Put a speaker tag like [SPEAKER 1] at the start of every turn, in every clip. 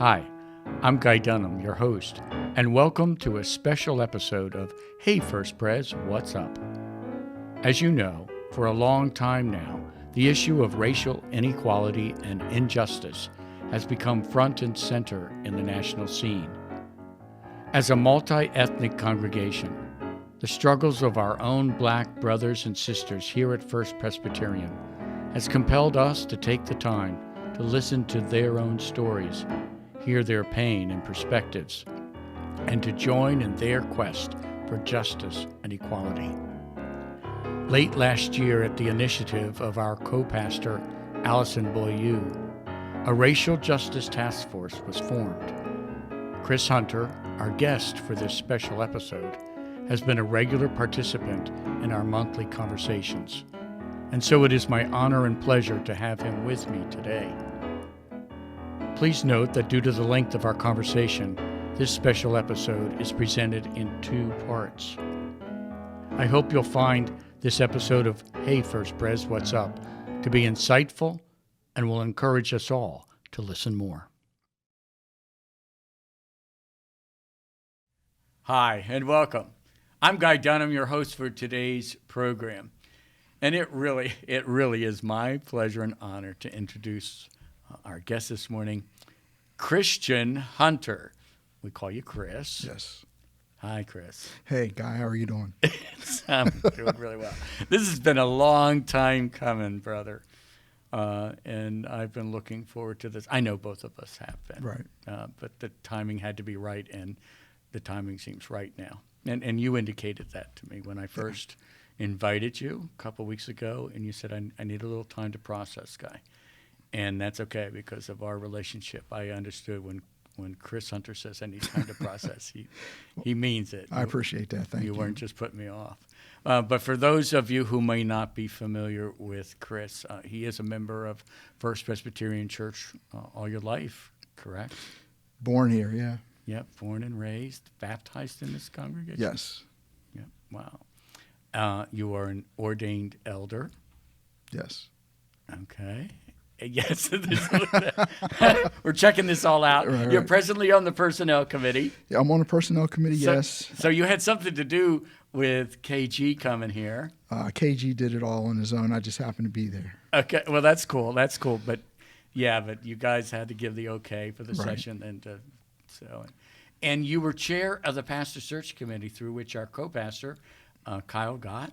[SPEAKER 1] Hi, I'm Guy Dunham, your host, and welcome to a special episode of Hey First Pres, What's Up? As you know, for a long time now, the issue of racial inequality and injustice has become front and center in the national scene. As a multi-ethnic congregation, the struggles of our own black brothers and sisters here at First Presbyterian has compelled us to take the time to listen to their own stories, hear their pain and perspectives, and to join in their quest for justice and equality. Late last year, at the initiative of our co-pastor, Allison, a racial justice task force was formed. Chris Hunter, our guest for this special episode, has been a regular participant in our monthly conversations, and so it is my honor and pleasure to have him with me today. Please note that due to the length of our conversation, this special episode is presented in two parts. I hope you'll find this episode of Hey First Pres, What's Up? To be insightful and will encourage us all to listen more. Hi, and welcome. I'm Guy Dunham, your host for today's program. And it really is my pleasure and honor to introduce our guest this morning, Christian Hunter. We call you Chris.
[SPEAKER 2] Yes.
[SPEAKER 1] Hi, Chris.
[SPEAKER 2] Hey, Guy, how are you doing?
[SPEAKER 1] I'm doing really well. This has been a long time coming, brother. And I've been looking forward to this. I know both of us have been.
[SPEAKER 2] Right.
[SPEAKER 1] But the timing had to be right, and the timing seems right now. And you indicated that to me when I first invited you a couple weeks ago, and you said, I need a little time to process, Guy. And that's okay because of our relationship. I understood when Chris Hunter says I need time to process, he means it.
[SPEAKER 2] I appreciate that. Thank you.
[SPEAKER 1] You weren't just putting me off. But for those of you who may not be familiar with Chris, he is a member of First Presbyterian Church all your life, correct?
[SPEAKER 2] Born here, yeah.
[SPEAKER 1] Yep, born and raised, baptized in this congregation?
[SPEAKER 2] Yes.
[SPEAKER 1] Yep, wow. You are an ordained elder?
[SPEAKER 2] Yes.
[SPEAKER 1] Okay. Yes, we're checking this all out.
[SPEAKER 2] Right.
[SPEAKER 1] You're presently on the personnel committee.
[SPEAKER 2] Yeah, I'm on the personnel committee, yes.
[SPEAKER 1] So you had something to do with KG coming here.
[SPEAKER 2] KG did it all on his own. I just happened to be there.
[SPEAKER 1] Okay, well, that's cool. But you guys had to give the okay for the session. And you were chair of the pastor search committee through which our co-pastor, Kyle Gott,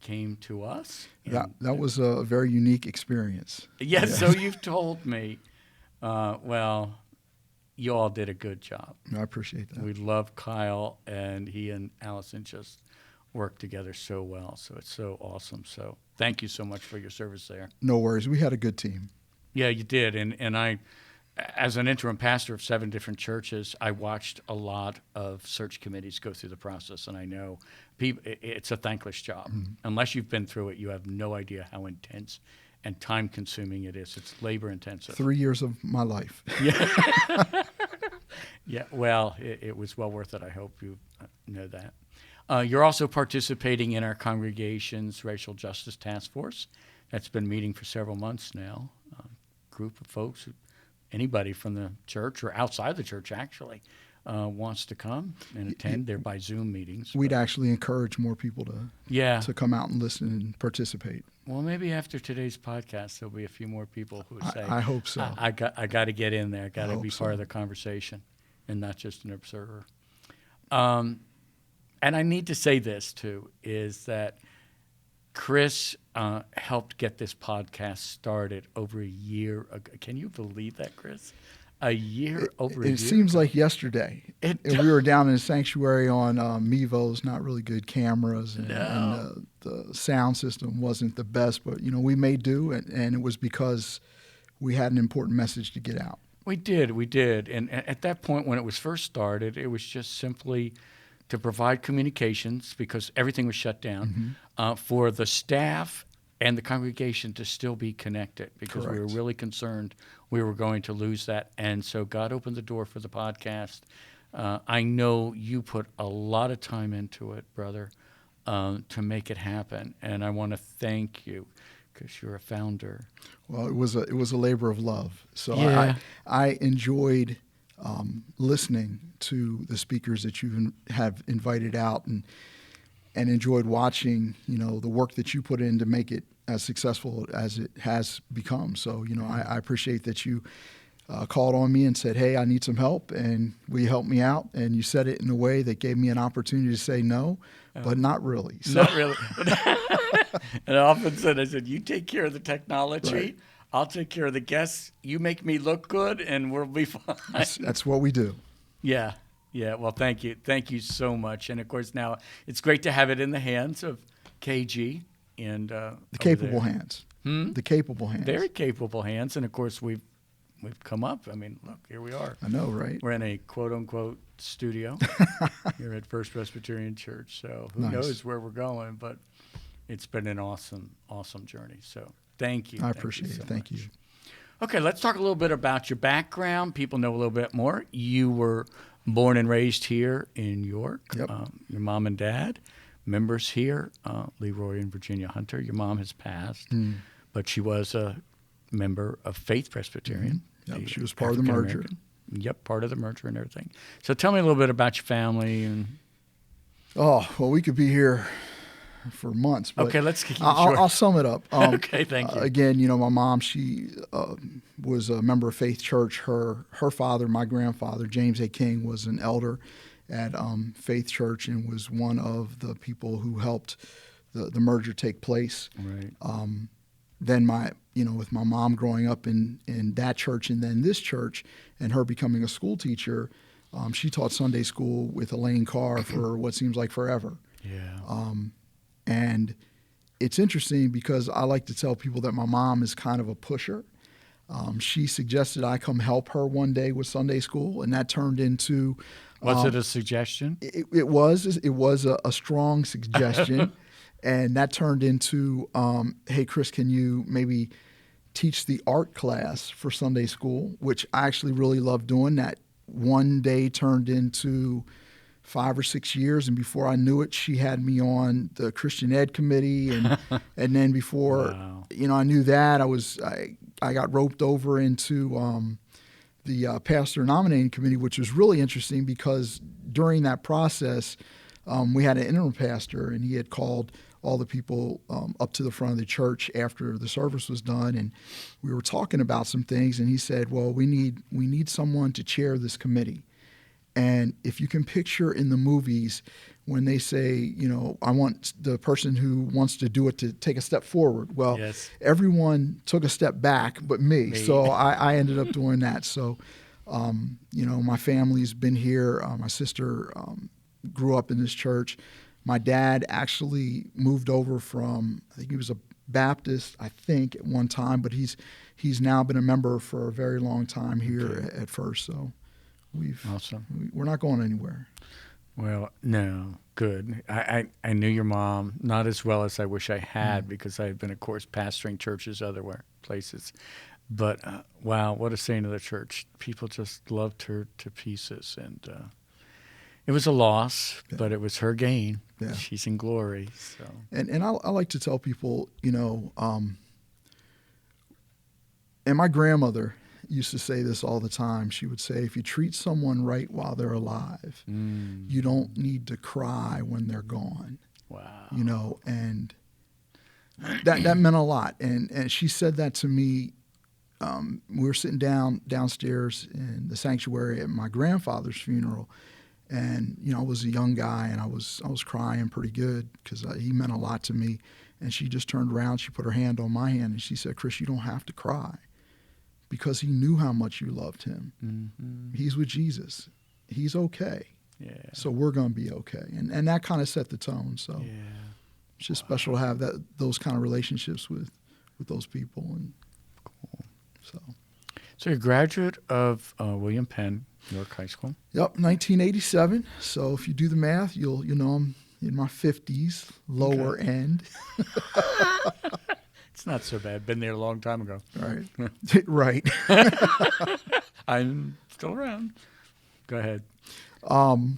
[SPEAKER 1] came to us.
[SPEAKER 2] That was a very unique experience.
[SPEAKER 1] Yes, so you've told me. Well, you all did a good job.
[SPEAKER 2] I appreciate that.
[SPEAKER 1] We love Kyle, and he and Allison just worked together so well. So it's so awesome. So thank you so much for your service there.
[SPEAKER 2] No worries. We had a good team.
[SPEAKER 1] Yeah, you did. And I, as an interim pastor of 7 different churches, I watched a lot of search committees go through the process, and I know it's a thankless job. Mm-hmm. Unless you've been through it, you have no idea how intense and time-consuming it is. It's labor-intensive.
[SPEAKER 2] 3 years of my life.
[SPEAKER 1] Yeah. Yeah, well, it was well worth it. I hope you know that. You're also participating in our congregation's Racial Justice Task Force. That's been meeting for several months now. A group of folks, anybody from the church or outside the church, actually, wants to come and attend. They're by Zoom meetings.
[SPEAKER 2] We'd actually encourage more people to come out and listen and participate.
[SPEAKER 1] Well, maybe after today's podcast, there'll be a few more people who say,
[SPEAKER 2] I hope so.
[SPEAKER 1] I got to get in there. I got to be part of the conversation and not just an observer. And I need to say this, too, is that Chris helped get this podcast started over a year ago. Can you believe that, Chris? A year ago.
[SPEAKER 2] It seems like yesterday. We were down in a sanctuary on Mevo's, not really good cameras, and the sound system wasn't the best, but we made do, and it was because we had an important message to get out.
[SPEAKER 1] We did. And at that point, when it was first started, it was just simply to provide communications because everything was shut down, for the staff and the congregation to still be connected because
[SPEAKER 2] Correct.
[SPEAKER 1] We were really concerned we were going to lose that. And so God opened the door for the podcast. I know you put a lot of time into it, brother, to make it happen. And I want to thank you because you're a founder.
[SPEAKER 2] Well, it was a labor of love. So
[SPEAKER 1] yeah.
[SPEAKER 2] I enjoyed listening to the speakers that you have invited out, and enjoyed watching, the work that you put in to make it as successful as it has become. So, I appreciate that you called on me and said, hey, I need some help, and will you help me out? And you said it in a way that gave me an opportunity to say no, but not really. So.
[SPEAKER 1] Not really. And I often said, you take care of the technology.
[SPEAKER 2] Right.
[SPEAKER 1] I'll take care of the guests. You make me look good, and we'll be fine.
[SPEAKER 2] That's what we do.
[SPEAKER 1] Yeah. Yeah. Well, thank you. Thank you so much. And, of course, now it's great to have it in the hands of KG and
[SPEAKER 2] the capable hands. The capable hands.
[SPEAKER 1] Very capable hands. And, of course, we've come up. I mean, look, here we are.
[SPEAKER 2] I know, right?
[SPEAKER 1] We're in a quote-unquote studio here at First Presbyterian Church. So who
[SPEAKER 2] Nice.
[SPEAKER 1] knows where we're going, but it's been an awesome, awesome journey. So thank you.
[SPEAKER 2] I appreciate it. Thank you.
[SPEAKER 1] Okay, let's talk a little bit about your background. People know a little bit more. You were born and raised here in York.
[SPEAKER 2] Yep.
[SPEAKER 1] Your mom and dad, members here, Leroy and Virginia Hunter. Your mom has passed, but she was a member of Faith Presbyterian.
[SPEAKER 2] Yep, she was part of the merger.
[SPEAKER 1] Yep, part of the merger and everything. So tell me a little bit about your family.
[SPEAKER 2] Oh, well, we could be here for months. But
[SPEAKER 1] okay, let's keep it
[SPEAKER 2] short.
[SPEAKER 1] short.
[SPEAKER 2] I'll sum it up.
[SPEAKER 1] Okay, thank you.
[SPEAKER 2] Again, my mom, she was a member of Faith Church. Her father, my grandfather, James A. King, was an elder at Faith Church and was one of the people who helped the merger take place.
[SPEAKER 1] Right.
[SPEAKER 2] Then with my mom growing up in that church and then this church, and her becoming a school teacher, she taught Sunday school with Elaine Carr for what seems like forever.
[SPEAKER 1] Yeah.
[SPEAKER 2] And it's interesting because I like to tell people that my mom is kind of a pusher. She suggested I come help her one day with Sunday school, and that turned into...
[SPEAKER 1] Was it a suggestion?
[SPEAKER 2] It was a strong suggestion. And that turned into, hey, Chris, can you maybe teach the art class for Sunday school, which I actually really love doing. That one day turned into 5 or 6 years, and before I knew it, she had me on the Christian Ed committee, and then before I knew that, I got roped over into the pastor nominating committee, which was really interesting because during that process, we had an interim pastor, and he had called all the people up to the front of the church after the service was done, and we were talking about some things, and he said, well, we need someone to chair this committee. And if you can picture in the movies when they say, I want the person who wants to do it to take a step forward. Well,
[SPEAKER 1] yes.
[SPEAKER 2] Everyone took a step back but me. So I ended up doing that. So, my family's been here. My sister grew up in this church. My dad actually moved over from, I think he was a Baptist, at one time, but he's now been a member for a very long time here at First. So we're not going anywhere.
[SPEAKER 1] Well, no, good. I knew your mom not as well as I wish I had because I had been, of course, pastoring churches other places. But wow, what a saint of the church! People just loved her to pieces, and it was a loss, but it was her gain. Yeah. She's in glory. So.
[SPEAKER 2] And I like to tell people, and my grandmother used to say this all the time. She would say, if you treat someone right while they're alive, you don't need to cry when they're gone.
[SPEAKER 1] Wow.
[SPEAKER 2] And that meant a lot. And she said that to me. We were sitting downstairs in the sanctuary at my grandfather's funeral. And, I was a young guy, and I was crying pretty good because he meant a lot to me. And she just turned around, she put her hand on my hand, and she said, Chris, you don't have to cry, because he knew how much you loved him. Mm-hmm. He's with Jesus. He's okay.
[SPEAKER 1] Yeah.
[SPEAKER 2] So we're going to be okay. And that kind of set the tone. So it's just special to have those kind of relationships with those people. And
[SPEAKER 1] cool.
[SPEAKER 2] So
[SPEAKER 1] you're a graduate of William Penn, York High School?
[SPEAKER 2] Yep, 1987. So if you do the math, you'll know I'm in my 50s, lower end.
[SPEAKER 1] It's not so bad. Been there a long time ago.
[SPEAKER 2] Right. Right.
[SPEAKER 1] I'm still around. Go ahead. And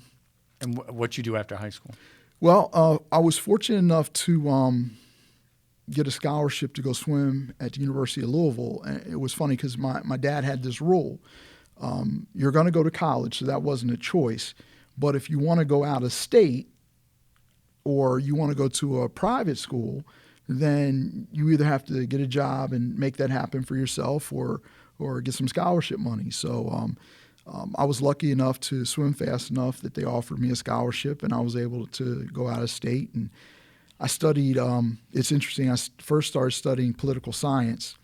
[SPEAKER 1] what you do after high school?
[SPEAKER 2] Well, I was fortunate enough to get a scholarship to go swim at the University of Louisville. And it was funny because my dad had this rule. you're going to go to college, so that wasn't a choice. But if you want to go out of state or you want to go to a private school, then you either have to get a job and make that happen for yourself or get some scholarship money. So I was lucky enough to swim fast enough that they offered me a scholarship, and I was able to go out of state. And I studied, it's interesting, I first started studying political science,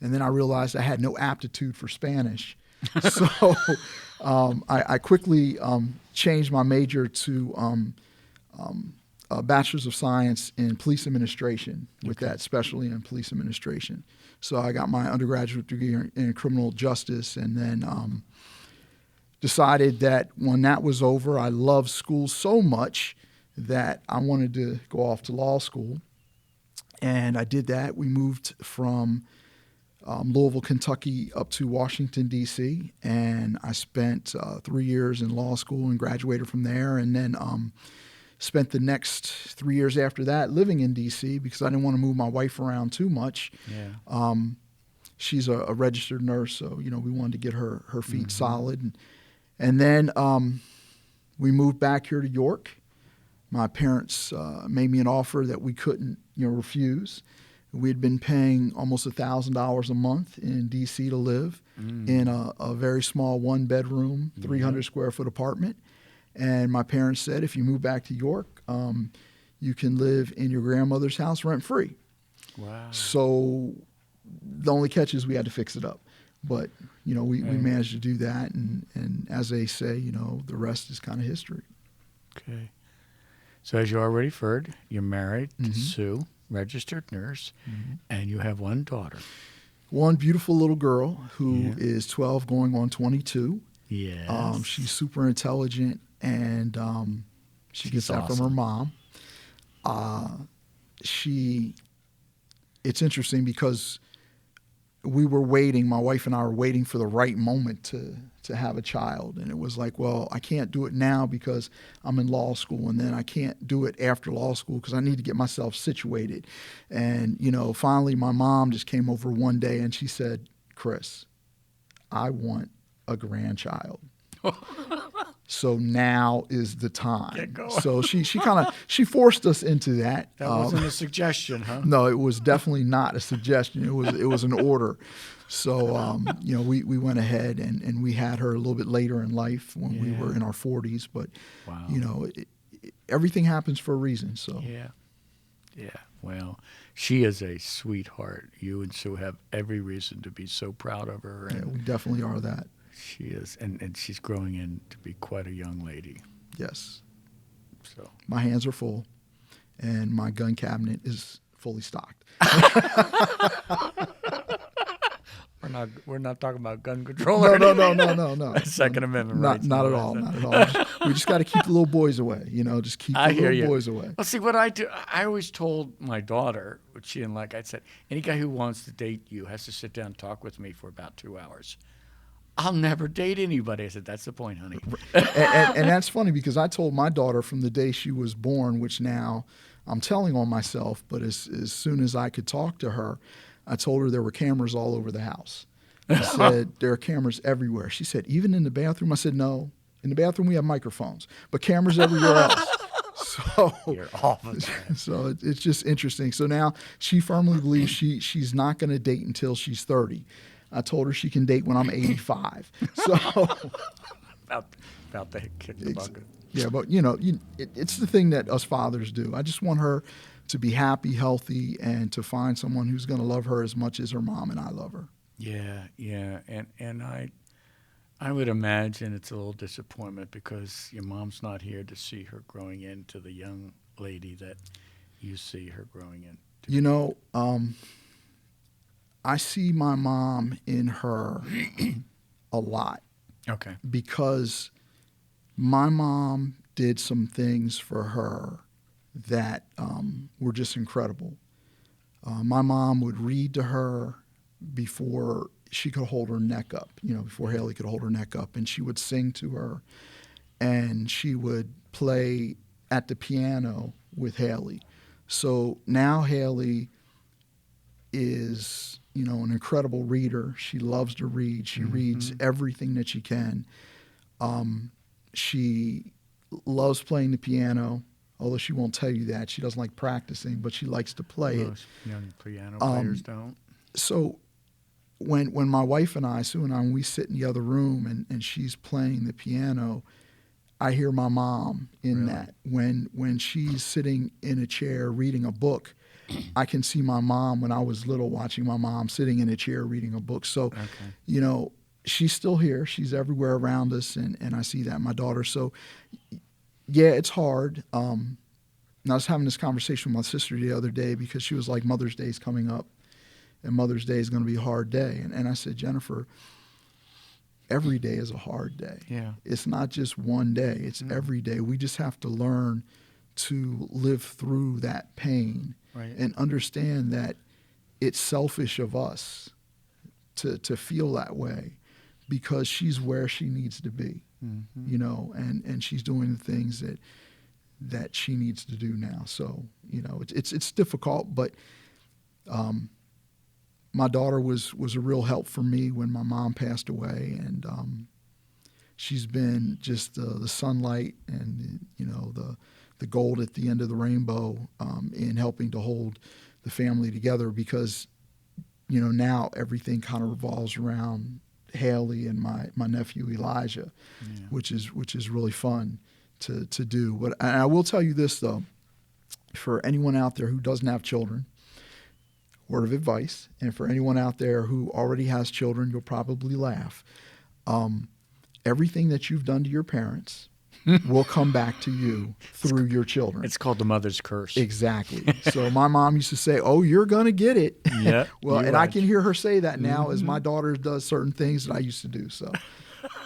[SPEAKER 2] and then I realized I had no aptitude for Spanish. So I quickly changed my major to a Bachelor's of Science in Police Administration with that specialty in police administration. So I got my undergraduate degree in criminal justice, and then decided that when that was over, I loved school so much that I wanted to go off to law school. And I did that. We moved from Louisville, Kentucky up to Washington, D.C., and I spent 3 years in law school and graduated from there, and then spent the next 3 years after that living in D.C. because I didn't want to move my wife around too much.
[SPEAKER 1] Yeah.
[SPEAKER 2] She's a registered nurse, so we wanted to get her feet solid. And then we moved back here to York. My parents made me an offer that we couldn't refuse. We had been paying almost $1,000 a month in D.C. to live in a very small one-bedroom, 300-square-foot apartment. And my parents said, if you move back to York, you can live in your grandmother's house rent-free.
[SPEAKER 1] Wow.
[SPEAKER 2] So the only catch is we had to fix it up. But, we managed to do that. And as they say, the rest is kind of history.
[SPEAKER 1] Okay. So as you already heard, you're married to Sue, registered nurse, and you have one daughter.
[SPEAKER 2] One beautiful little girl who is 12 going on 22.
[SPEAKER 1] Yes.
[SPEAKER 2] She's super intelligent, and she gets that from her mom. It's interesting because we were waiting, my wife and I were waiting for the right moment to have a child. And it was like, well, I can't do it now because I'm in law school, and then I can't do it after law school because I need to get myself situated. And, finally my mom just came over one day and she said, Chris, I want a grandchild. So now is the time.
[SPEAKER 1] Get going.
[SPEAKER 2] So she forced us into that.
[SPEAKER 1] That wasn't a suggestion, huh?
[SPEAKER 2] No, it was definitely not a suggestion. It was an order. So we went ahead and we had her a little bit later in life when we were in our 40s. But
[SPEAKER 1] wow.
[SPEAKER 2] Everything happens for a reason. So
[SPEAKER 1] yeah. Well, she is a sweetheart. You and Sue have every reason to be so proud of her. And
[SPEAKER 2] we definitely are that.
[SPEAKER 1] She is, and she's growing in to be quite a young lady.
[SPEAKER 2] Yes.
[SPEAKER 1] So
[SPEAKER 2] my hands are full, and my gun cabinet is fully stocked.
[SPEAKER 1] We're not talking about gun control.
[SPEAKER 2] No.
[SPEAKER 1] Second Amendment rights.
[SPEAKER 2] Not at all. Not at all. We just got to keep the little boys away. Just keep the little boys away.
[SPEAKER 1] Well, see, what I do, I always told my daughter, which she didn't like, I said, any guy who wants to date you has to sit down and talk with me for about 2 hours. I'll never date anybody. I said, that's the point, honey.
[SPEAKER 2] and that's funny because I told my daughter from the day she was born, which now I'm telling on myself, but as soon as I could talk to her, I told her there were cameras all over the house. I said, there are cameras everywhere. She said, even in the bathroom? I said, no. In the bathroom, we have microphones, but cameras everywhere else. So,
[SPEAKER 1] you're awful.
[SPEAKER 2] So it's just interesting. So now she firmly believes she's not going to date until she's 30. I told her she can date when I'm 85. So
[SPEAKER 1] about to kick the bucket.
[SPEAKER 2] Yeah, but it's the thing that us fathers do. I just want her to be happy, healthy, and to find someone who's going to love her as much as her mom and I love her.
[SPEAKER 1] Yeah, and I would imagine it's a little disappointment because your mom's not here to see her growing into the young lady that you see her growing into.
[SPEAKER 2] I see my mom in her a lot.
[SPEAKER 1] Okay.
[SPEAKER 2] Because my mom did some things for her that were just incredible. My mom would read to her before she could hold her neck up, before Haley could hold her neck up, and she would sing to her, and she would play at the piano with Haley. So now Haley is an incredible reader. She loves to read. She reads everything that she can. She loves playing the piano, although she won't tell you that. She doesn't like practicing, but she likes to play it.
[SPEAKER 1] Most young piano players don't.
[SPEAKER 2] So when my wife and I, Sue and I, when we sit in the other room and she's playing the piano, I hear my mom in that. When she's sitting in a chair reading a book, I can see my mom when I was little watching my mom sitting in a chair reading a book. So, she's still here. She's everywhere around us, and I see that in my daughter. So, yeah, it's hard. And I was having this conversation with my sister the other day because she was like, Mother's Day is coming up, and Mother's Day is going to be a hard day. And I said, Jennifer, every day is a hard day.
[SPEAKER 1] Yeah.
[SPEAKER 2] It's not just one day. It's every day. We just have to learn to live through that pain and understand that it's selfish of us to feel that way because she's where she needs to be, and she's doing the things that she needs to do now. So, it's difficult, but my daughter was a real help for me when my mom passed away, and she's been just the sunlight and the gold at the end of the rainbow in helping to hold the family together because now everything kind of revolves around Haley and my nephew Elijah, which is really fun to do. But I will tell you this though, for anyone out there who doesn't have children, word of advice, and for anyone out there who already has children, you'll probably laugh. Everything that you've done to your parents will come back to you through your children.
[SPEAKER 1] It's called the mother's curse.
[SPEAKER 2] Exactly. So my mom used to say, "Oh, you're going to get it."
[SPEAKER 1] Yeah.
[SPEAKER 2] Well, and I can hear her say that now as my daughter does certain things that I used to do. So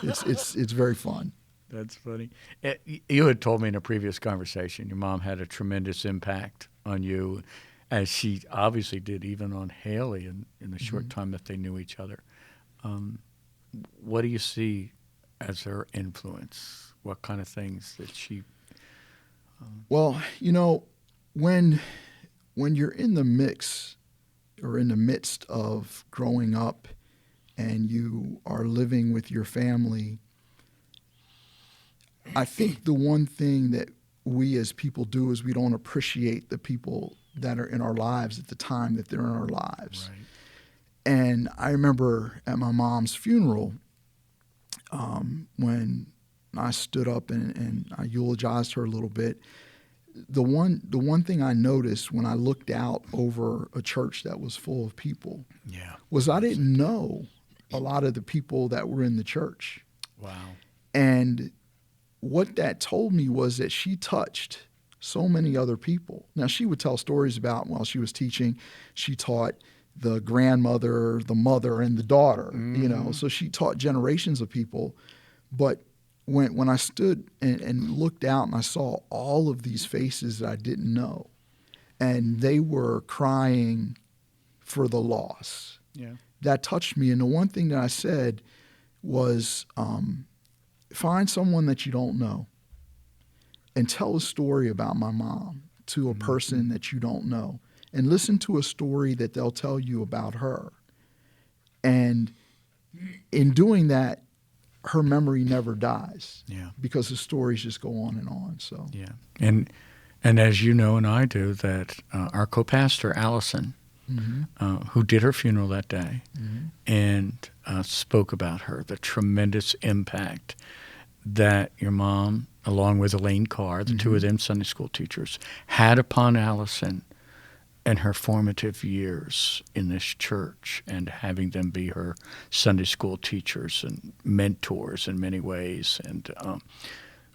[SPEAKER 2] it's very fun.
[SPEAKER 1] That's funny. You had told me in a previous conversation your mom had a tremendous impact on you, as she obviously did even on Haley in the short time that they knew each other. What do you see as her influence? What kind of things that she...
[SPEAKER 2] Well, when you're in the mix or in the midst of growing up and you are living with your family, I think the one thing that we as people do is we don't appreciate the people that are in our lives at the time that they're in our lives.
[SPEAKER 1] Right.
[SPEAKER 2] And I remember at my mom's funeral, when I stood up and I eulogized her a little bit, the one thing I noticed when I looked out over a church that was full of people was I didn't know a lot of the people that were in the church.
[SPEAKER 1] Wow.
[SPEAKER 2] And what that told me was that she touched so many other people. Now, she would tell stories about while she was teaching, she taught the grandmother, the mother, and the daughter, so she taught generations of people. But when I stood and looked out and I saw all of these faces that I didn't know, and they were crying for the loss, that touched me. And the one thing that I said was, find someone that you don't know and tell a story about my mom to a person that you don't know, and listen to a story that they'll tell you about her. And in doing that, her memory never dies. Because the stories just go on and on. So
[SPEAKER 1] and as you know and I do, that our co-pastor Allison, who did her funeral that day, and spoke about her, the tremendous impact that your mom, along with Elaine Carr, the two of them Sunday school teachers, had upon Allison and her formative years in this church, and having them be her Sunday school teachers and mentors in many ways. And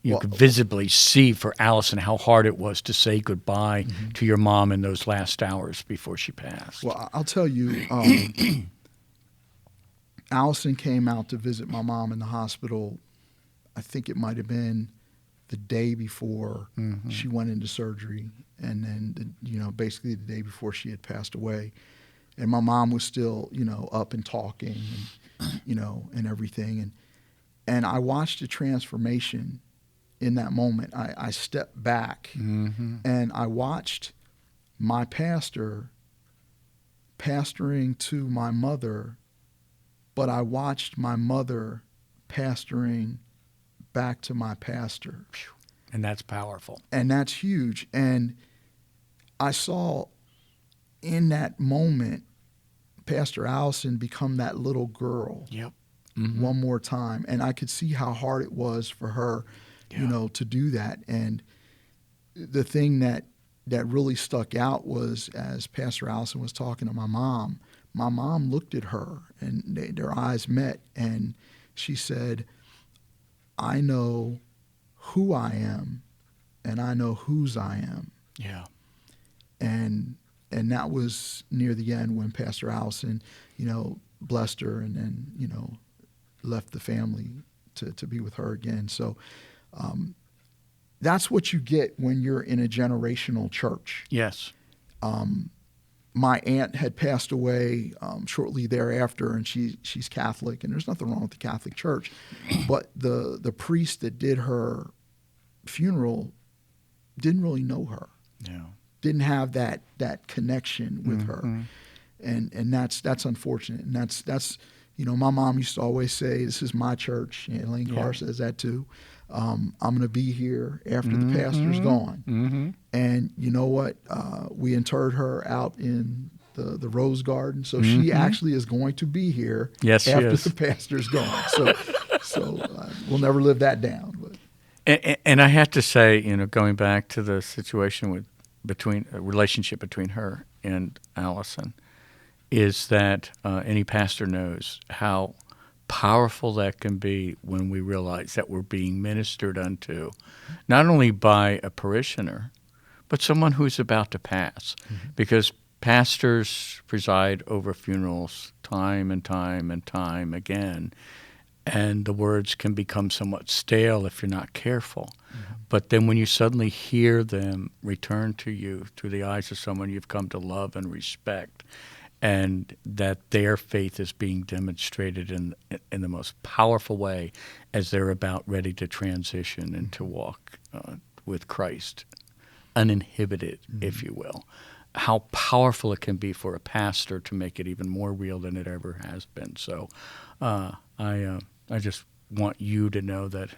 [SPEAKER 1] you could visibly see for Allison how hard it was to say goodbye to your mom in those last hours before she passed.
[SPEAKER 2] Well, I'll tell you, Allison came out to visit my mom in the hospital. I think it might have been the day before she went into surgery, and then basically the day before she had passed away. And my mom was still up and talking and everything, and I watched a transformation in that moment. I stepped back and I watched my pastor pastoring to my mother, but I watched my mother pastoring back to my pastor.
[SPEAKER 1] And that's powerful.
[SPEAKER 2] And that's huge. And I saw in that moment Pastor Allison become that little girl.
[SPEAKER 1] Yep.
[SPEAKER 2] One more time. And I could see how hard it was for her, to do that. And the thing that really stuck out was, as Pastor Allison was talking to my mom looked at her and their eyes met, and she said, I know who I am and I know whose I am.
[SPEAKER 1] Yeah.
[SPEAKER 2] And that was near the end when Pastor Allison, blessed her and then, left the family to be with her again. So that's what you get when you're in a generational church.
[SPEAKER 1] Yes.
[SPEAKER 2] My aunt had passed away shortly thereafter, and she's Catholic, and there's nothing wrong with the Catholic Church. But the priest that did her funeral didn't really know her.
[SPEAKER 1] Yeah.
[SPEAKER 2] Didn't have that connection with her. And that's unfortunate. And that's my mom used to always say, this is my church. And Elaine Carr says that too. I'm going to be here after the pastor's gone. And you know what? We interred her out in the Rose Garden. So she actually is going to be here after the pastor's gone. So we'll never live that down. But.
[SPEAKER 1] And I have to say, going back to the situation between a relationship between her and Allison, is that any pastor knows how powerful that can be when we realize that we're being ministered unto, not only by a parishioner, but someone who's about to pass. Because pastors preside over funerals time and time and time again, and the words can become somewhat stale if you're not careful. But then when you suddenly hear them return to you through the eyes of someone you've come to love and respect, and that their faith is being demonstrated in the most powerful way as they're about ready to transition and to walk with Christ, uninhibited, if you will. How powerful it can be for a pastor to make it even more real than it ever has been. So I just want you to know that,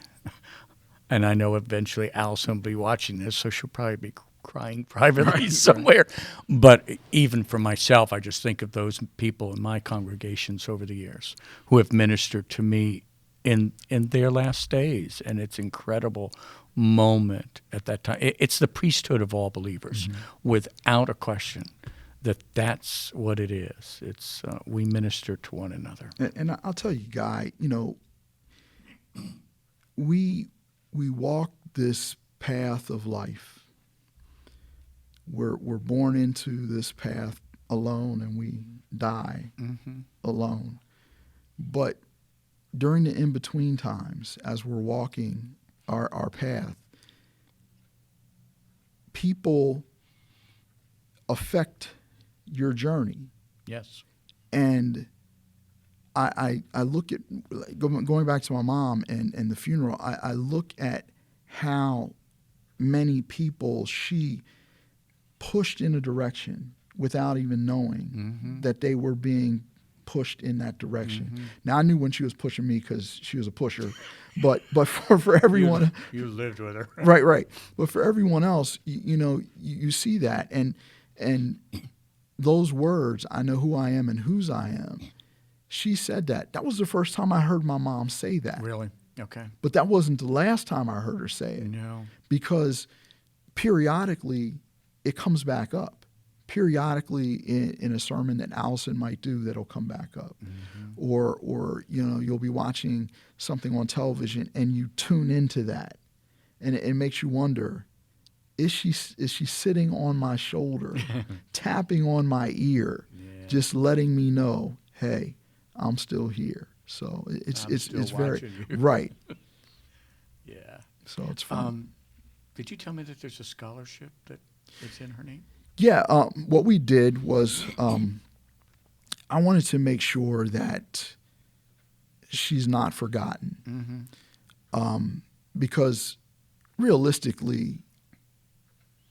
[SPEAKER 1] and I know eventually Allison will be watching this, so she'll probably be crying privately somewhere. But even for myself, I just think of those people in my congregations over the years who have ministered to me in their last days, and it's incredible moment at that time. It's the priesthood of all believers, without a question. That's what it is. It's we minister to one another.
[SPEAKER 2] And I'll tell you, Guy, we walk this path of life. We're born into this path alone, and we die alone. But during the in-between times, as we're walking our path, people affect your journey.
[SPEAKER 1] Yes.
[SPEAKER 2] And I look at, going back to my mom and the funeral, I look at how many people she pushed in a direction without even knowing that they were being pushed in that direction. Now, I knew when she was pushing me because she was a pusher, but for everyone,
[SPEAKER 1] you lived with her,
[SPEAKER 2] right. But for everyone else, you see that, and those words, I know who I am and whose I am. She said that. That was the first time I heard my mom say that.
[SPEAKER 1] Really? Okay.
[SPEAKER 2] But that wasn't the last time I heard her say it.
[SPEAKER 1] No.
[SPEAKER 2] Because periodically, it comes back up. Periodically in a sermon that Allison might do, that'll come back up. Or you'll be watching something on television and you tune into that. And it makes you wonder, is she sitting on my shoulder, tapping on my ear, just letting me know, hey, I'm still here. So it's very right.
[SPEAKER 1] Yeah.
[SPEAKER 2] So it's fun.
[SPEAKER 1] Did you tell me that there's a scholarship that is in her name?
[SPEAKER 2] Yeah. What we did was I wanted to make sure that she's not forgotten. Because realistically,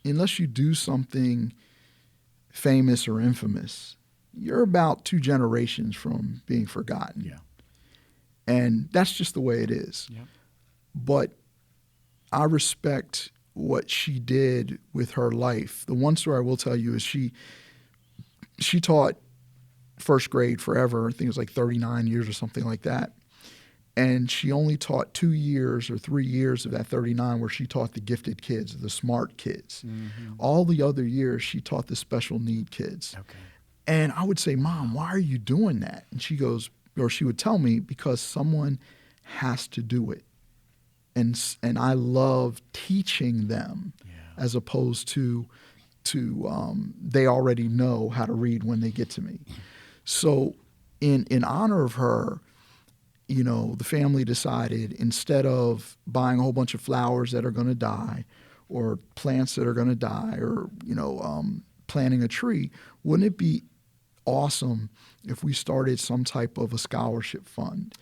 [SPEAKER 2] unless you do something famous or infamous, you're about 2 generations from being forgotten.
[SPEAKER 1] Yeah.
[SPEAKER 2] And that's just the way it is.
[SPEAKER 1] Yeah.
[SPEAKER 2] But I respect what she did with her life. The one story I will tell you is she taught first grade forever. I think it was like 39 years or something like that. And she only taught 2 years or 3 years of that 39 where she taught the gifted kids, the smart kids.
[SPEAKER 1] Mm-hmm.
[SPEAKER 2] All the other years, she taught the special need kids.
[SPEAKER 1] Okay.
[SPEAKER 2] And I would say, Mom, why are you doing that? And she goes, or she would tell me, because someone has to do it. And I love teaching them as opposed to they already know how to read when they get to me. So in honor of her, the family decided, instead of buying a whole bunch of flowers that are going to die or plants that are going to die or, planting a tree, wouldn't it be awesome if we started some type of a scholarship fund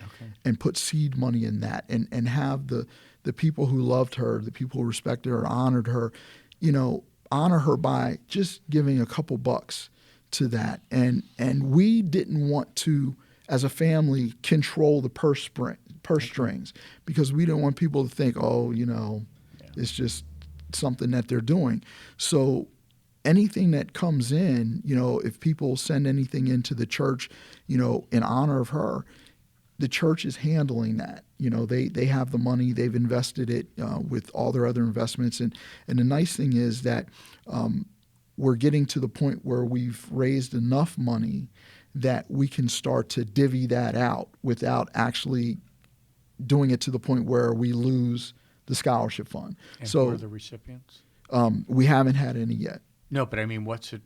[SPEAKER 2] and put seed money in that and have the people who loved her, the people who respected her, honored her, honor her by just giving a couple bucks to that. And we didn't want to, as a family, control the purse strings, because we didn't want people to think, it's just something that they're doing. So anything that comes in, if people send anything into the church, in honor of her, the church is handling that. They have the money, they've invested it with all their other investments. And the nice thing is that we're getting to the point where we've raised enough money that we can start to divvy that out without actually doing it to the point where we lose the scholarship fund.
[SPEAKER 1] And who are the recipients?
[SPEAKER 2] We haven't had any yet.
[SPEAKER 1] No, but I mean, what's it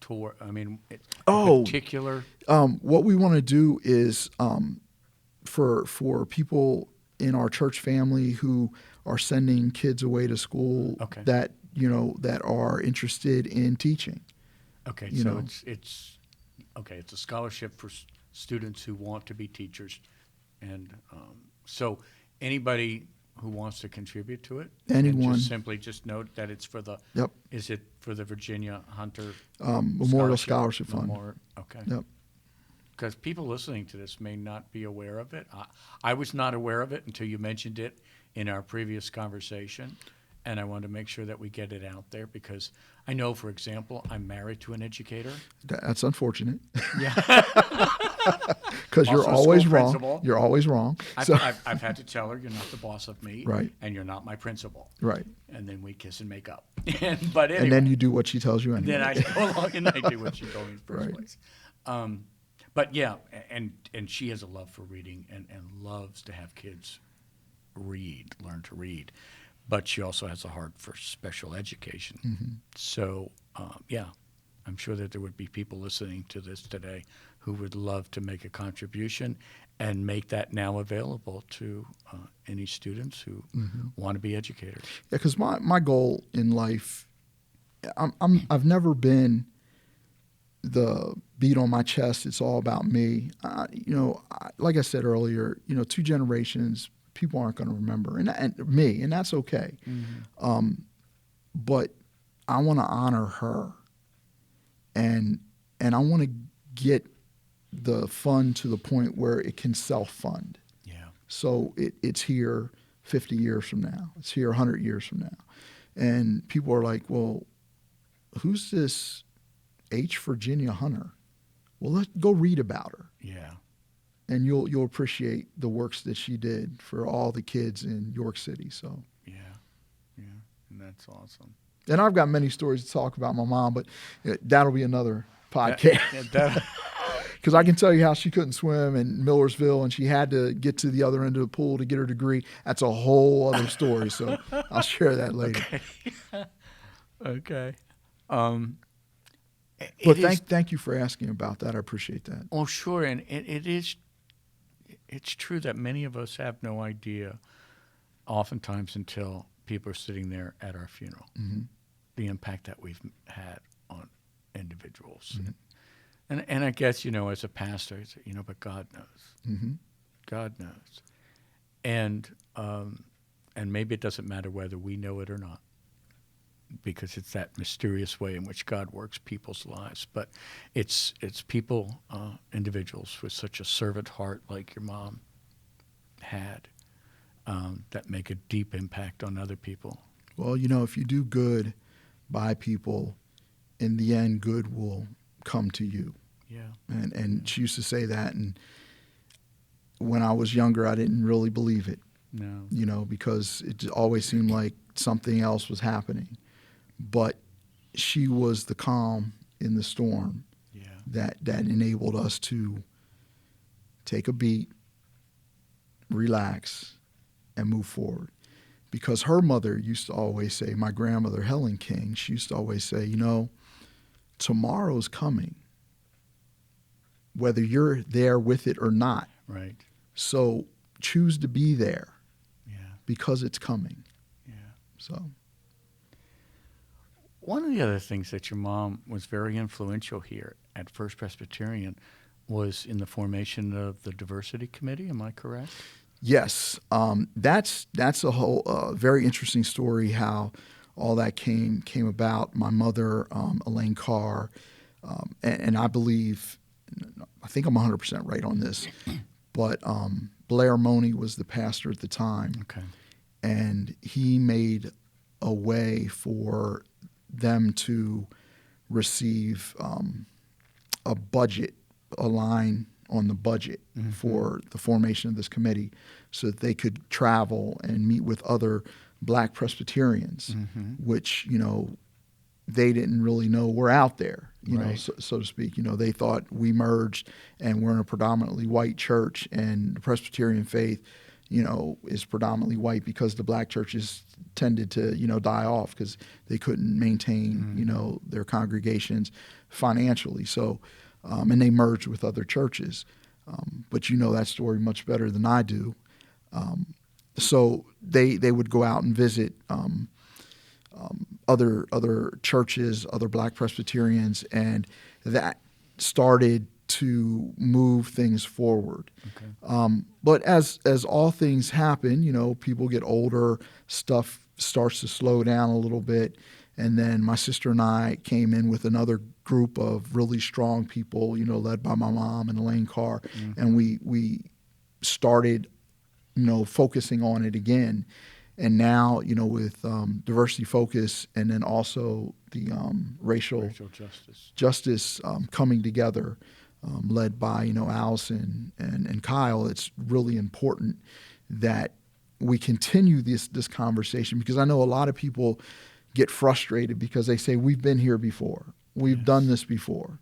[SPEAKER 1] toward? I mean, particular?
[SPEAKER 2] What we want to do is for people in our church family who are sending kids away to school that are interested in teaching.
[SPEAKER 1] Okay, so it's a scholarship for students who want to be teachers, and so anybody who wants to contribute to it,
[SPEAKER 2] anyone,
[SPEAKER 1] and just note that it's for the.
[SPEAKER 2] Yep.
[SPEAKER 1] Is it for the Virginia Hunter
[SPEAKER 2] Memorial Scholarship Fund?
[SPEAKER 1] Okay.
[SPEAKER 2] Yep.
[SPEAKER 1] Because people listening to this may not be aware of it. I was not aware of it until you mentioned it in our previous conversation, and I wanted to make sure that we get it out there, because I know, for example, I'm married to an educator.
[SPEAKER 2] That's unfortunate.
[SPEAKER 1] Yeah.
[SPEAKER 2] Because you're always wrong.
[SPEAKER 1] Principal.
[SPEAKER 2] You're always wrong.
[SPEAKER 1] I've had to tell her, you're not the boss of me,
[SPEAKER 2] right?
[SPEAKER 1] And you're not my principal,
[SPEAKER 2] right?
[SPEAKER 1] And then we kiss and make up. But anyway,
[SPEAKER 2] and then you do what she tells you anyway.
[SPEAKER 1] Then I go along and I do what she told me in the first place. But yeah, and she has a love for reading and loves to have kids learn to read. But she also has a heart for special education. Mm-hmm. So, I'm sure that there would be people listening to this today who would love to make a contribution and make that now available to any students who want to be educators.
[SPEAKER 2] Yeah, because my goal in life, I've never been the beat on my chest, it's all about me. Like I said earlier, 2 generations, people aren't going to remember, and me, and that's okay. Mm-hmm. But I want to honor her, and I want to get the fund to the point where it can self-fund.
[SPEAKER 1] Yeah.
[SPEAKER 2] So it's here 50 years from now. It's here 100 years from now. And people are like, well, who's this H. Virginia Hunter? Well, let's go read about her.
[SPEAKER 1] Yeah.
[SPEAKER 2] And you'll appreciate the works that she did for all the kids in York City. So
[SPEAKER 1] yeah, and that's awesome.
[SPEAKER 2] And I've got many stories to talk about my mom, but that'll be another podcast. Because I can tell you how she couldn't swim in Millersville and she had to get to the other end of the pool to get her degree. That's a whole other story. So I'll share that later.
[SPEAKER 1] Okay.
[SPEAKER 2] But thank you for asking about that. I appreciate that.
[SPEAKER 1] Oh, sure. And it's true that many of us have no idea, oftentimes until people are sitting there at our funeral, the impact that we've had on individuals. Mm-hmm. And I guess, as a pastor, but God knows. Mm-hmm. God knows. And maybe it doesn't matter whether we know it or not. because it's that mysterious way in which God works people's lives. But it's people, individuals with such a servant heart like your mom had, that make a deep impact on other people.
[SPEAKER 2] Well, if you do good by people, in the end, good will come to you.
[SPEAKER 1] Yeah.
[SPEAKER 2] And she used to say that, and when I was younger, I didn't really believe it.
[SPEAKER 1] No.
[SPEAKER 2] Because it always seemed like something else was happening. But she was the calm in the storm.
[SPEAKER 1] Yeah.
[SPEAKER 2] that enabled us to take a beat, relax, and move forward. Because her mother used to always say, my grandmother, Helen King, she used to always say, tomorrow's coming, whether you're there with it or not.
[SPEAKER 1] Right.
[SPEAKER 2] So choose to be there.
[SPEAKER 1] Yeah.
[SPEAKER 2] Because it's coming.
[SPEAKER 1] Yeah.
[SPEAKER 2] So.
[SPEAKER 1] One of the other things that your mom was very influential here at First Presbyterian was in the formation of the diversity committee. Am I correct?
[SPEAKER 2] Yes. That's a whole very interesting story how all that came about. My mother, Elaine Carr, and I believe, I think I'm 100% right on this, but Blair Money was the pastor at the time.
[SPEAKER 1] Okay.
[SPEAKER 2] And he made a way for them to receive a budget, a line on the budget for the formation of this committee so that they could travel and meet with other black Presbyterians, which, they didn't really know were out there, so to speak. They thought we merged and we're in a predominantly white church, and the Presbyterian faith, is predominantly white because the black churches tended to, die off because they couldn't maintain, their congregations financially. So, and they merged with other churches. But that story much better than I do. So they would go out and visit other churches, other black Presbyterians, and that started to move things forward.
[SPEAKER 1] Okay.
[SPEAKER 2] But as all things happen, people get older, stuff starts to slow down a little bit. And then my sister and I came in with another group of really strong people, led by my mom and Elaine Carr. And we started, focusing on it again. And now, with diversity focus and then also the racial justice coming together, led by, Allison and Kyle, it's really important that we continue this conversation, because I know a lot of people get frustrated because they say, we've been here before. We've done this before.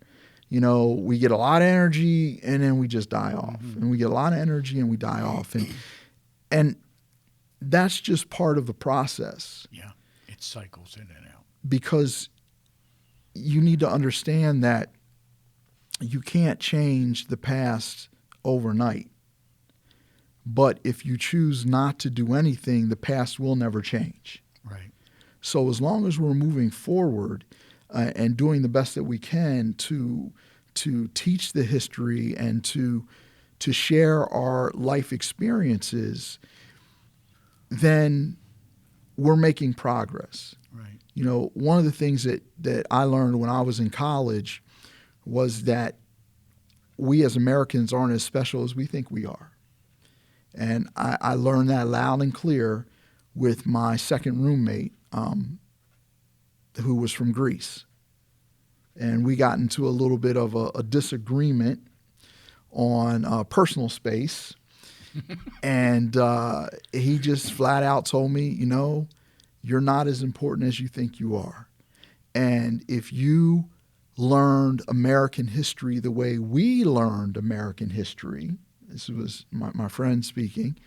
[SPEAKER 2] We get a lot of energy and then we just die off. And we get a lot of energy and we die off. And that's just part of the process.
[SPEAKER 1] Yeah, it cycles in and out.
[SPEAKER 2] Because you need to understand that you can't change the past overnight. But if you choose not to do anything, the past will never change.
[SPEAKER 1] Right.
[SPEAKER 2] So as long as we're moving forward and doing the best that we can to teach the history and to share our life experiences, then we're making progress.
[SPEAKER 1] Right.
[SPEAKER 2] One of the things that I learned when I was in college was that we as Americans aren't as special as we think we are. And I learned that loud and clear with my second roommate, who was from Greece. And we got into a little bit of a disagreement on personal space. And he just flat out told me, you're not as important as you think you are. And if you learned American history the way we learned American history, this was my friend speaking,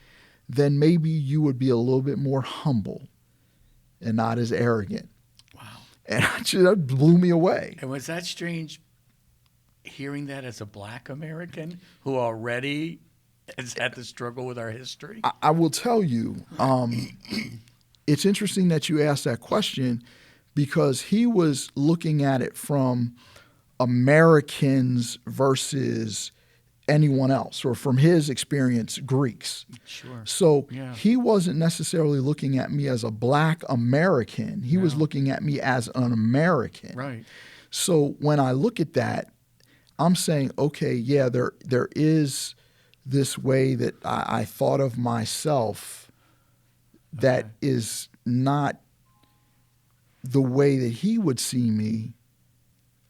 [SPEAKER 2] then maybe you would be a little bit more humble and not as arrogant.
[SPEAKER 1] Wow.
[SPEAKER 2] And that blew me away.
[SPEAKER 1] And was that strange hearing that as a black American who already has had to struggle with our history?
[SPEAKER 2] I will tell you, it's interesting that you asked that question, because he was looking at it from Americans versus anyone else, or from his experience, Greeks.
[SPEAKER 1] Sure.
[SPEAKER 2] So
[SPEAKER 1] Yeah.
[SPEAKER 2] he wasn't necessarily looking at me as a black American. He was looking at me as an American.
[SPEAKER 1] Right.
[SPEAKER 2] So when I look at that, I'm saying, okay, yeah, there is this way that I thought of myself that is not the way that he would see me.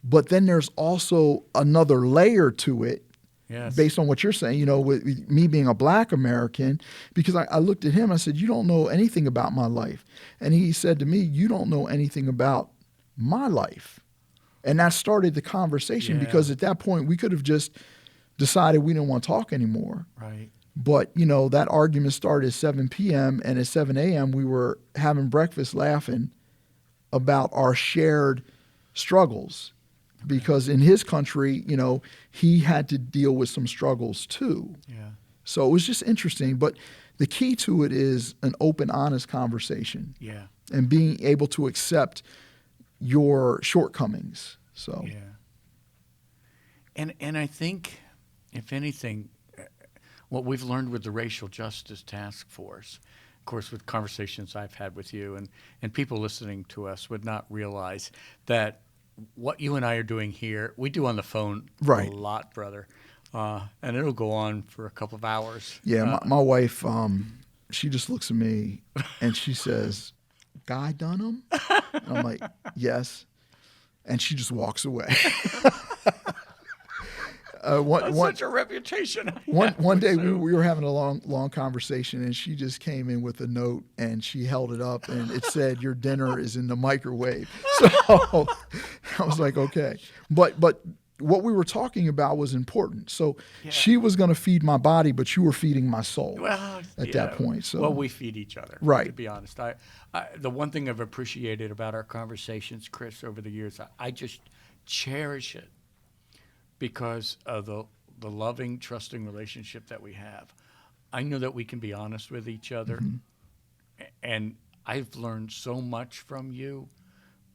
[SPEAKER 2] But then there's also another layer to it.
[SPEAKER 1] Yes.
[SPEAKER 2] Based on what you're saying, with me being a black American, because I looked at him, I said, you don't know anything about my life. And he said to me, you don't know anything about my life. And that started the conversation because at that point we could have just decided we didn't want to talk anymore.
[SPEAKER 1] Right.
[SPEAKER 2] But, that argument started at 7 p.m. and at 7 a.m. we were having breakfast laughing about our shared struggles. Because in his country, he had to deal with some struggles too.
[SPEAKER 1] Yeah.
[SPEAKER 2] So it was just interesting. But the key to it is an open, honest conversation.
[SPEAKER 1] Yeah.
[SPEAKER 2] And being able to accept your shortcomings. So.
[SPEAKER 1] Yeah. And I think, if anything, what we've learned with the Racial Justice Task Force, of course, with conversations I've had with you and people listening to us would not realize that what you and I are doing here, we do on the phone
[SPEAKER 2] Right.
[SPEAKER 1] a lot, brother. And it'll go on for a couple of hours.
[SPEAKER 2] Yeah, my wife, she just looks at me and she says, Guy Dunham? And I'm like, yes. And she just walks away.
[SPEAKER 1] Such a reputation.
[SPEAKER 2] One day we were having a long conversation, and she just came in with a note, and she held it up, and it said, "Your dinner is in the microwave." So I was like, okay. But what we were talking about was important. So she was going to feed my body, but you were feeding my soul at that point. So
[SPEAKER 1] well, we feed each other,
[SPEAKER 2] right?
[SPEAKER 1] To be honest, I the one thing I've appreciated about our conversations, Chris, over the years, I just cherish it. Because of the loving, trusting relationship that we have. I know that we can be honest with each other. Mm-hmm. And I've learned so much from you.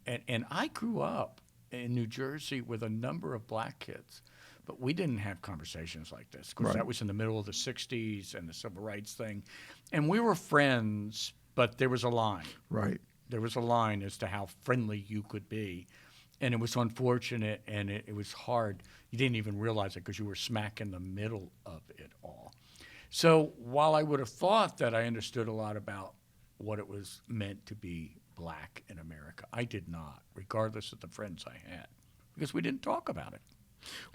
[SPEAKER 1] And I grew up in New Jersey with a number of black kids, but we didn't have conversations like this. Because that was in the middle of the 60s and the civil rights thing. And we were friends, but there was a line.
[SPEAKER 2] Right.
[SPEAKER 1] There was a line as to how friendly you could be. And it was unfortunate, and it was hard. You didn't even realize it because you were smack in the middle of it all. So while I would have thought that I understood a lot about what it was meant to be black in America, I did not, regardless of the friends I had, because we didn't talk about it.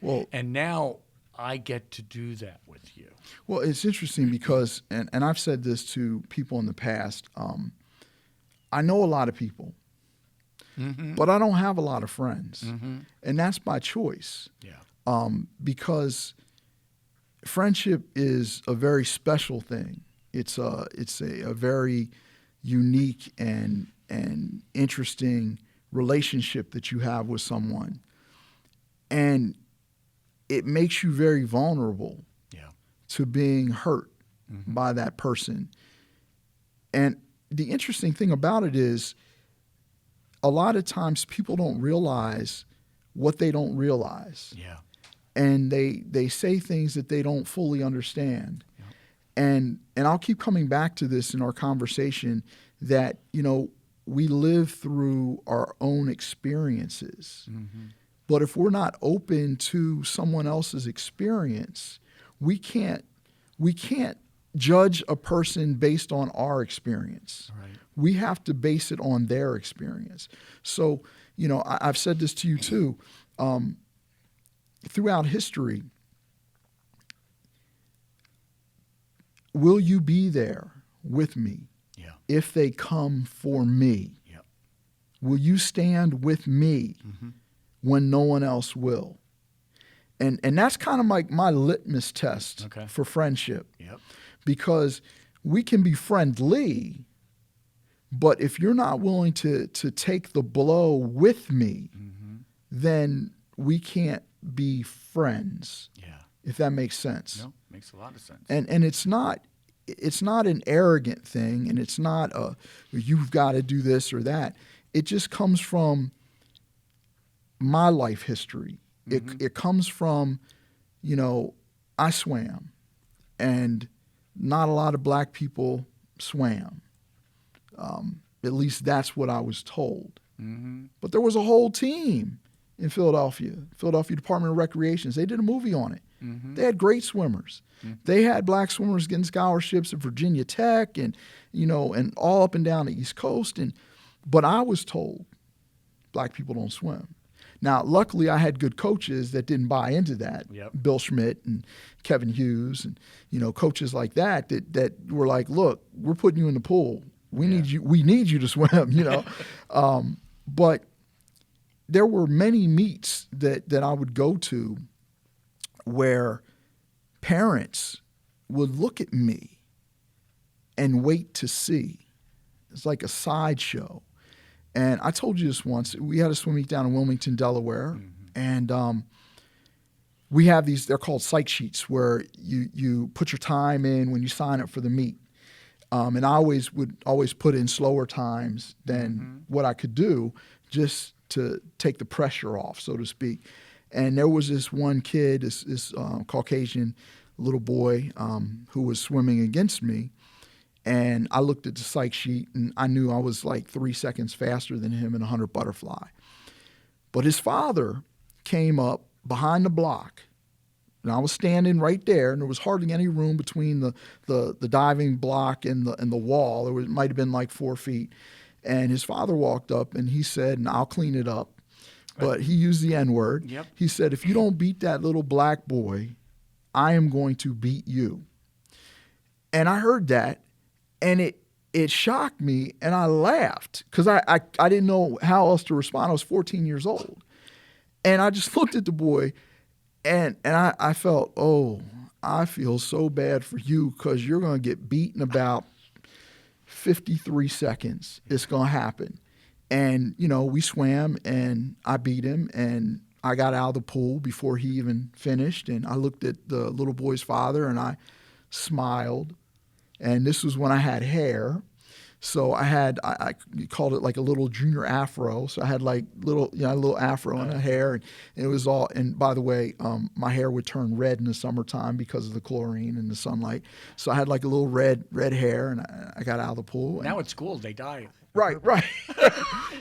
[SPEAKER 1] Well, and now I get to do that with you.
[SPEAKER 2] Well, it's interesting because, and I've said this to people in the past, I know a lot of people. Mm-hmm. But I don't have a lot of friends, and that's by choice. Yeah. Because friendship is a very special thing. It's a very unique and interesting relationship that you have with someone, and it makes you very vulnerable. Yeah. To being hurt by that person. And the interesting thing about it is, a lot of times people don't realize what they don't realize. Yeah. And they say things that they don't fully understand. Yeah. And I'll keep coming back to this in our conversation that, we live through our own experiences. Mm-hmm. But if we're not open to someone else's experience, we can't judge a person based on our experience. Right. We have to base it on their experience. So, I've said this to you too. Throughout history, will you be there with me if they come for me? Yeah. Will you stand with me when no one else will? And that's kind of like my litmus test for friendship. Yep. Because we can be friendly, but if you're not willing to take the blow with me, then we can't be friends. Yeah. If that makes sense.
[SPEAKER 1] No, makes a lot of sense.
[SPEAKER 2] And it's not an arrogant thing, and it's not you've got to do this or that. It just comes from my life history. It comes from, I swam, and not a lot of black people swam. At least that's what I was told.
[SPEAKER 1] Mm-hmm.
[SPEAKER 2] But there was a whole team in Philadelphia Department of Recreations. They did a movie on it.
[SPEAKER 1] Mm-hmm.
[SPEAKER 2] They had great swimmers.
[SPEAKER 1] Mm-hmm.
[SPEAKER 2] They had black swimmers getting scholarships at Virginia Tech and all up and down the East Coast. But I was told black people don't swim. Now, luckily, I had good coaches that didn't buy into that.
[SPEAKER 1] Yep.
[SPEAKER 2] Bill Schmidt and Kevin Hughes and coaches like that were like, look, we're putting you in the pool. We need you to swim. But there were many meets that I would go to where parents would look at me and wait to see. It's like a sideshow. And I told you this once. We had a swim meet down in Wilmington, Delaware, and we have these. They're called psych sheets, where you put your time in when you sign up for the meet. And I would always put in slower times than what I could do, just to take the pressure off, so to speak. And there was this one kid, this Caucasian little boy, who was swimming against me. And I looked at the psych sheet, and I knew I was like 3 seconds faster than him in a 100 butterfly. But his father came up behind the block, and I was standing right there, and there was hardly any room between the diving block and the wall. It might have been like 4 feet. And his father walked up, and he said, and I'll clean it up, but he used the N-word.
[SPEAKER 1] Yep.
[SPEAKER 2] He said, if you don't beat that little black boy, I am going to beat you. And I heard that. And it shocked me, and I laughed because I didn't know how else to respond. I was 14 years old. And I just looked at the boy, and I felt, oh, I feel so bad for you because you're going to get beat in about 53 seconds. It's going to happen. And, we swam, and I beat him, and I got out of the pool before he even finished. And I looked at the little boy's father, and I smiled. And this was when I had hair. So I called it like a little junior afro. So I had like a little afro in the hair. And it was all, and by the way, my hair would turn red in the summertime because of the chlorine and the sunlight. So I had like a little red hair, and I got out of the pool.
[SPEAKER 1] Now at school, they dye.
[SPEAKER 2] Right.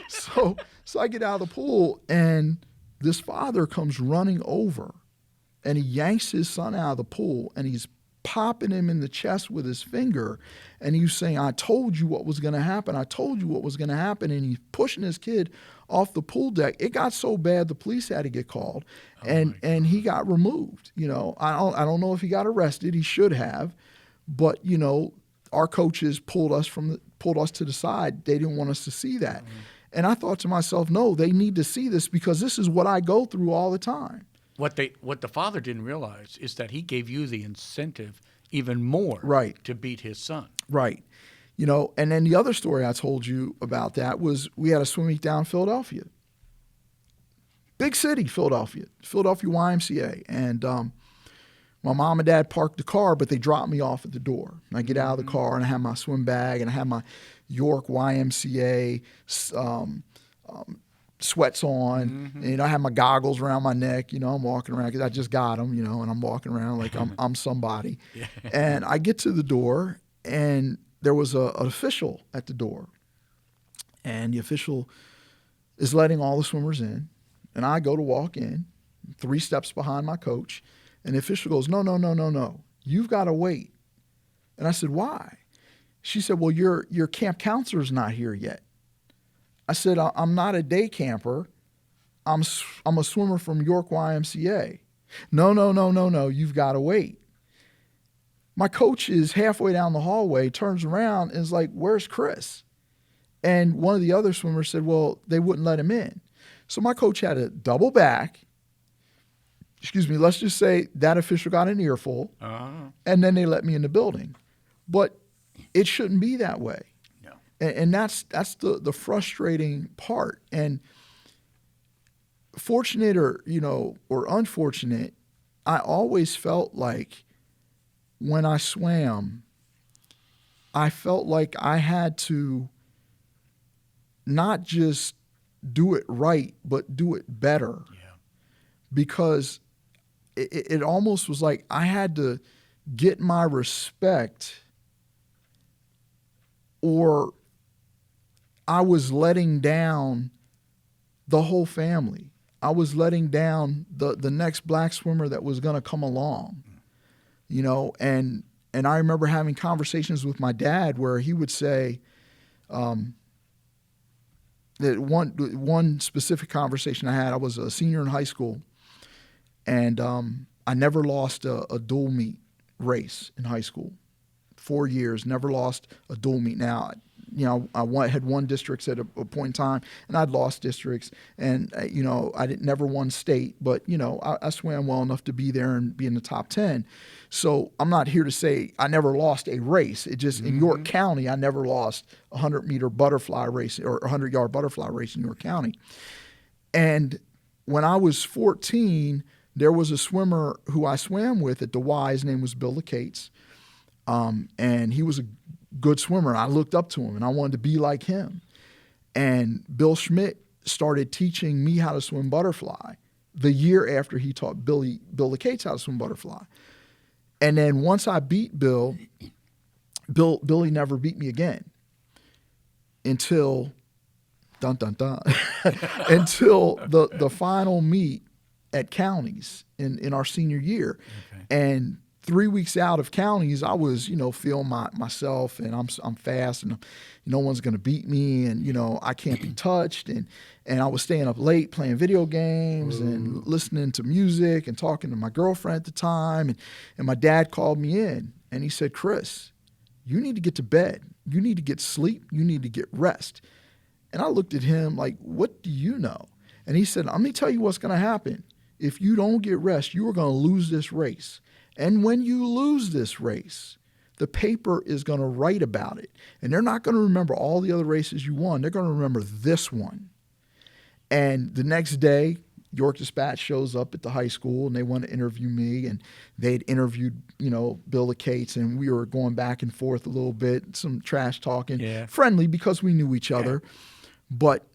[SPEAKER 2] So I get out of the pool, and this father comes running over, and he yanks his son out of the pool, and he's popping him in the chest with his finger, and he was saying, I told you what was going to happen. I told you what was going to happen. And he's pushing his kid off the pool deck. It got so bad the police had to get called, and he got removed. I don't know if he got arrested. He should have, but our coaches pulled us to the side. They didn't want us to see that. And I thought to myself, no, they need to see this because this is what I go through all the time.
[SPEAKER 1] What the father didn't realize is that he gave you the incentive even more to beat his son.
[SPEAKER 2] Right. And then the other story I told you about that was we had a swim meet down in Philadelphia. Big city, Philadelphia YMCA. And my mom and dad parked the car, but they dropped me off at the door. And I get out of the car, and I have my swim bag, and I have my York YMCA sweats on, and I have my goggles around my neck, I'm walking around because I just got them, and I'm walking around like I'm somebody. And I get to the door, and there was an official at the door, and the official is letting all the swimmers in, and I go to walk in, 3 steps behind my coach, and the official goes, no, you've got to wait. And I said, why? She said, well, your camp counselor's not here yet. I said, I'm not a day camper. I'm a swimmer from York YMCA. No, you've got to wait. My coach is halfway down the hallway, turns around, and is like, where's Chris? And one of the other swimmers said, well, they wouldn't let him in. So my coach had to double back. Let's just say that official got an earful, and then they let me in the building. But it shouldn't be that way. And that's the frustrating part. And fortunate or unfortunate, I always felt like when I swam, I felt like I had to not just do it right, but do it better. Yeah. Because it almost was like I had to get my respect, or I was letting down the whole family. I was letting down the next black swimmer that was going to come along, you know. And I remember having conversations with my dad where he would say, that one specific conversation I had, I was a senior in high school, and I never lost a dual meet race in high school. 4 years, never lost a dual meet. Now, you know, had won districts at a point in time, and I'd lost districts, and you know, never won state, but you know, I swam well enough to be there and be in the top 10. So I'm not here to say I never lost a race. It just in York County, I never lost a 100-meter butterfly race or a 100-yard butterfly race in York County. And when I was 14, there was a swimmer who I swam with at the Y. His name was Bill Lacates. And he was a good swimmer. I looked up to him, and I wanted to be like him. And Bill Schmidt started teaching me how to swim butterfly the year after he taught Bill Lacates how to swim butterfly. And then once I beat Billy never beat me again until until the final meet at counties in our senior year.
[SPEAKER 1] Okay.
[SPEAKER 2] And 3 weeks out of counties, I was, you know, feeling myself, and I'm fast, and no one's going to beat me, and you know, I can't be touched, and I was staying up late playing video games and listening to music and talking to my girlfriend at the time, and my dad called me in, and he said, "Chris, you need to get to bed. You need to get sleep. You need to get rest." And I looked at him like, "What do you know?" And he said, "Let me tell you what's going to happen. If you don't get rest, you are going to lose this race. And when you lose this race, the paper is going to write about it. And they're not going to remember all the other races you won. They're going to remember this one." And the next day, York Dispatch shows up at the high school, and they want to interview me. And they'd interviewed, you know, Bill Lacates, and we were going back and forth a little bit, some trash talking, friendly because we knew each other. But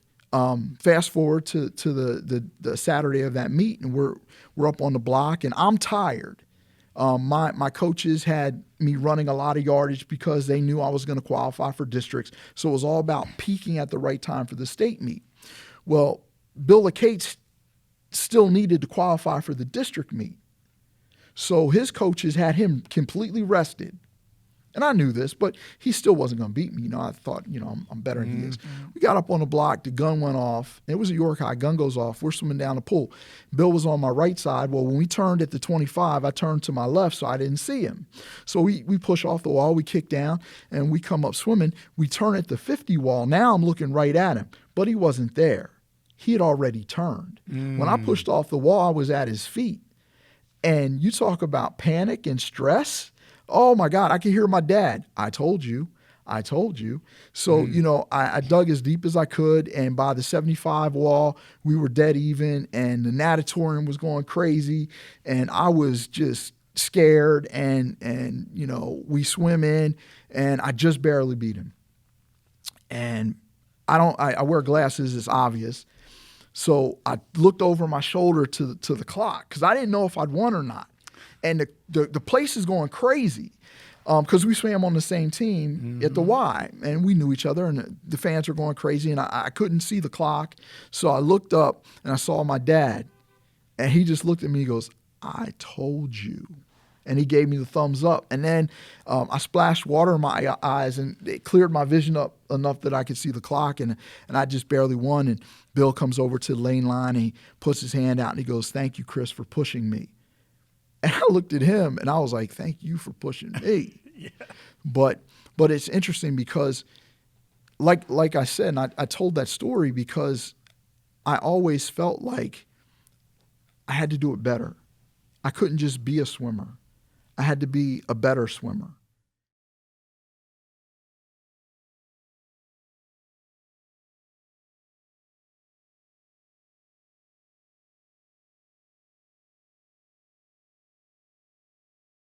[SPEAKER 2] fast forward to the Saturday of that meet, and we're up on the block, and I'm tired. My coaches had me running a lot of yardage because they knew I was going to qualify for districts. So it was all about peaking at the right time for the state meet. Well, Bill Lacates still needed to qualify for the district meet. So his coaches had him completely rested. And I knew this, but he still wasn't going to beat me. You know, I thought, you know, I'm better than he is. We got up on the block. The gun went off. It was a York High. Gun goes off. We're swimming down the pool. Bill was on my right side. Well, when we turned at the 25, I turned to my left, so I didn't see him. So we push off the wall. We kick down, and we come up swimming. We turn at the 50 wall. Now I'm looking right at him, but he wasn't there. He had already turned. When I pushed off the wall, I was at his feet. And you talk about panic and stress. Oh my God, I could hear my dad. I told you. So, you know, I dug as deep as I could, and by the 75 wall, we were dead even, and the natatorium was going crazy, and I was just scared, and you know, we swim in, and I just barely beat him. And I wear glasses, it's obvious. So I looked over my shoulder to the clock, because I didn't know if I'd won or not. And the place is going crazy because we swam on the same team at the Y, and we knew each other, and the fans were going crazy, and I couldn't see the clock. So I looked up, and I saw my dad, and he just looked at me and goes, "I told you." And he gave me the thumbs up. And then I splashed water in my eyes, and it cleared my vision up enough that I could see the clock, and I just barely won. And Bill comes over to the lane line, and he puts his hand out, and he goes, "Thank you, Chris, for pushing me." And I looked at him, and I was like, "Thank you for pushing me." But it's interesting because, like I said, and I told that story because I always felt like I had to do it better. I couldn't just be a swimmer. I had to be a better swimmer.